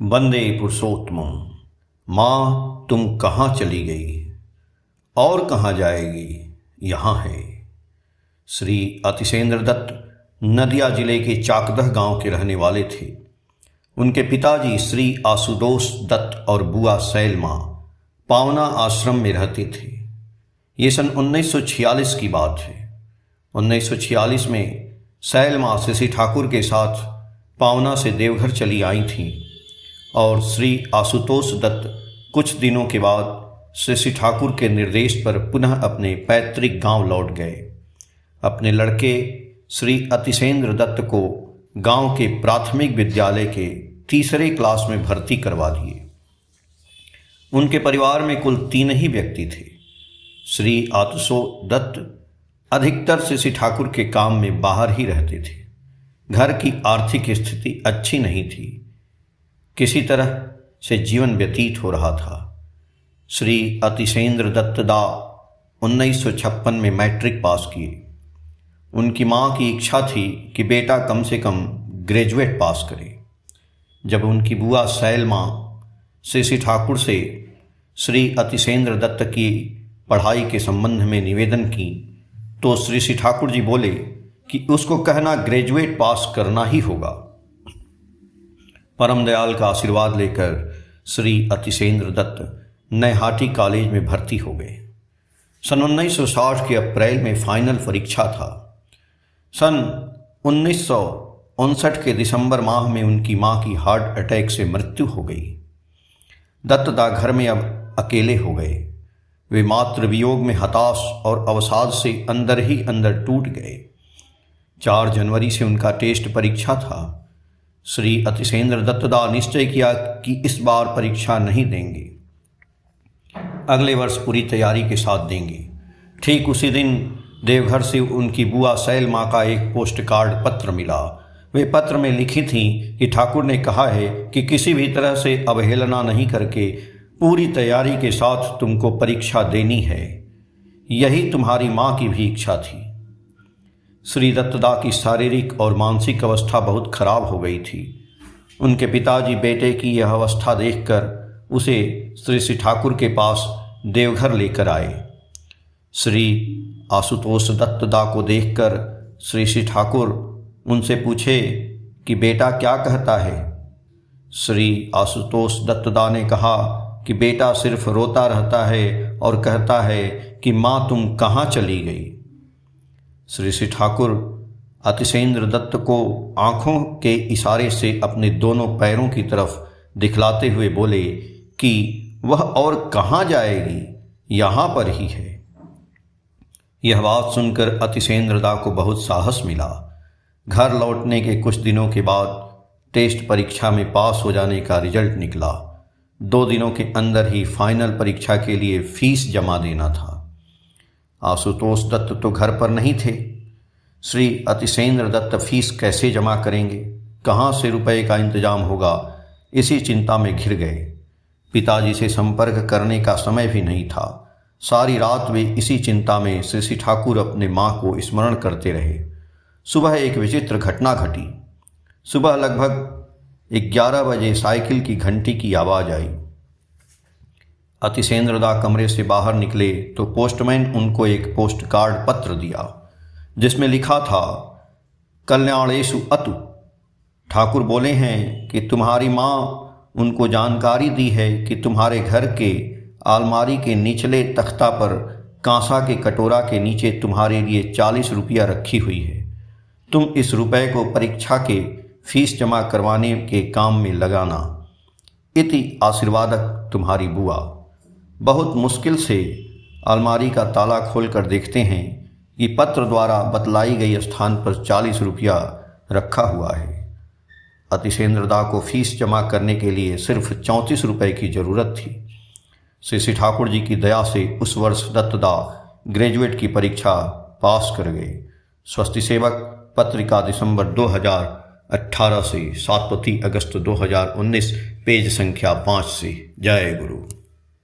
वंदे पुरुषोत्तमम। माँ तुम कहाँ चली गई और कहाँ जाएगी, यहाँ है। श्री अतिशेंद्र दत्त नदिया जिले के चाकदह गांव के रहने वाले थे। उनके पिताजी श्री आशुतोष दत्त और बुआ सैलमा पावना आश्रम में रहते थे। ये सन 1946 की बात है। 1946 में सैलमा शशि ठाकुर के साथ पावना से देवघर चली आई थीं और श्री आशुतोष दत्त कुछ दिनों के बाद शशि ठाकुर के निर्देश पर पुनः अपने पैतृक गांव लौट गए। अपने लड़के श्री अतिशेंद्र दत्त को गांव के प्राथमिक विद्यालय के तीसरे क्लास में भर्ती करवा दिए। उनके परिवार में कुल 3 ही व्यक्ति थे। श्री आशुतोष दत्त अधिकतर शशि ठाकुर के काम में बाहर ही रहते थे। घर की आर्थिक स्थिति अच्छी नहीं थी, किसी तरह से जीवन व्यतीत हो रहा था। श्री अतिशेंद्र दत्त 1956 में मैट्रिक पास किए। उनकी मां की इच्छा थी कि बेटा कम से कम ग्रेजुएट पास करे। जब उनकी बुआ सैलमा शशि ठाकुर से श्री अतिशेंद्र दत्त की पढ़ाई के संबंध में निवेदन की तो श्री ठाकुर जी बोले कि उसको कहना ग्रेजुएट पास करना ही होगा। परम दयाल का आशीर्वाद लेकर श्री अतिशेंद्र दत्त नैहाटी कॉलेज में भर्ती हो गए। सन 1960 के अप्रैल में फाइनल परीक्षा था। सन 1959 के दिसंबर माह में उनकी मां की हार्ट अटैक से मृत्यु हो गई। दत्तदा घर में अब अकेले हो गए। वे मातृ वियोग में हताश और अवसाद से अंदर ही अंदर टूट गए। 4 जनवरी से उनका टेस्ट परीक्षा था। श्री अतिशेंद्र दत्तदा निश्चय किया कि इस बार परीक्षा नहीं देंगे, अगले वर्ष पूरी तैयारी के साथ देंगे। ठीक उसी दिन देवघर से उनकी बुआ सैलमा का एक पोस्ट कार्ड पत्र मिला। वे पत्र में लिखी थी कि ठाकुर ने कहा है कि किसी भी तरह से अवहेलना नहीं करके पूरी तैयारी के साथ तुमको परीक्षा देनी है। यही तुम्हारी माँ की भी इच्छा थी। श्री दत्तदा की शारीरिक और मानसिक अवस्था बहुत खराब हो गई थी। उनके पिताजी बेटे की यह अवस्था देखकर उसे श्री ठाकुर के पास देवघर लेकर आए। श्री आशुतोष दत्तदा को देखकर श्री ठाकुर उनसे पूछे कि बेटा क्या कहता है। श्री आशुतोष दत्तदा ने कहा कि बेटा सिर्फ रोता रहता है और कहता है कि माँ तुम कहाँ चली गई। श्री ठाकुर अतिशेंद्र दत्त को आंखों के इशारे से अपने दोनों पैरों की तरफ दिखलाते हुए बोले कि वह और कहाँ जाएगी, यहाँ पर ही है। यह बात सुनकर अतिशेंद्र दा को बहुत साहस मिला। घर लौटने के कुछ दिनों के बाद टेस्ट परीक्षा में पास हो जाने का रिजल्ट निकला। 2 दिनों के अंदर ही फाइनल परीक्षा के लिए फीस जमा देना था। आशुतोष दत्त तो घर पर नहीं थे। श्री अतिशेंद्र दत्त फीस कैसे जमा करेंगे, कहाँ से रुपए का इंतजाम होगा, इसी चिंता में घिर गए। पिताजी से संपर्क करने का समय भी नहीं था। सारी रात वे इसी चिंता में शशि ठाकुर अपने माँ को स्मरण करते रहे। सुबह एक विचित्र घटना घटी। सुबह लगभग 11 बजे साइकिल की घंटी की आवाज़ आई। अतिशेंद्र दा कमरे से बाहर निकले तो पोस्टमैन उनको एक पोस्ट कार्ड पत्र दिया जिसमें लिखा था, कल्याणेशु अतु। ठाकुर बोले हैं कि तुम्हारी माँ उनको जानकारी दी है कि तुम्हारे घर के अलमारी के निचले तख्ता पर कांसा के कटोरा के नीचे तुम्हारे लिए 40 रुपया रखी हुई है। तुम इस रुपए को परीक्षा के फीस जमा करवाने के काम में लगाना। इति आशीर्वादक तुम्हारी बुआ। बहुत मुश्किल से अलमारी का ताला खोलकर देखते हैं कि पत्र द्वारा बतलाई गई स्थान पर 40 रुपया रखा हुआ है। अतिशेंद्र दा को फीस जमा करने के लिए सिर्फ 34 रुपये की ज़रूरत थी। शशि ठाकुर जी की दया से उस वर्ष दत्तदा ग्रेजुएट की परीक्षा पास कर गए। स्वस्ति सेवक पत्रिका दिसंबर 2018 से 7 अगस्त 2019, पेज संख्या 5 से। जय गुरु।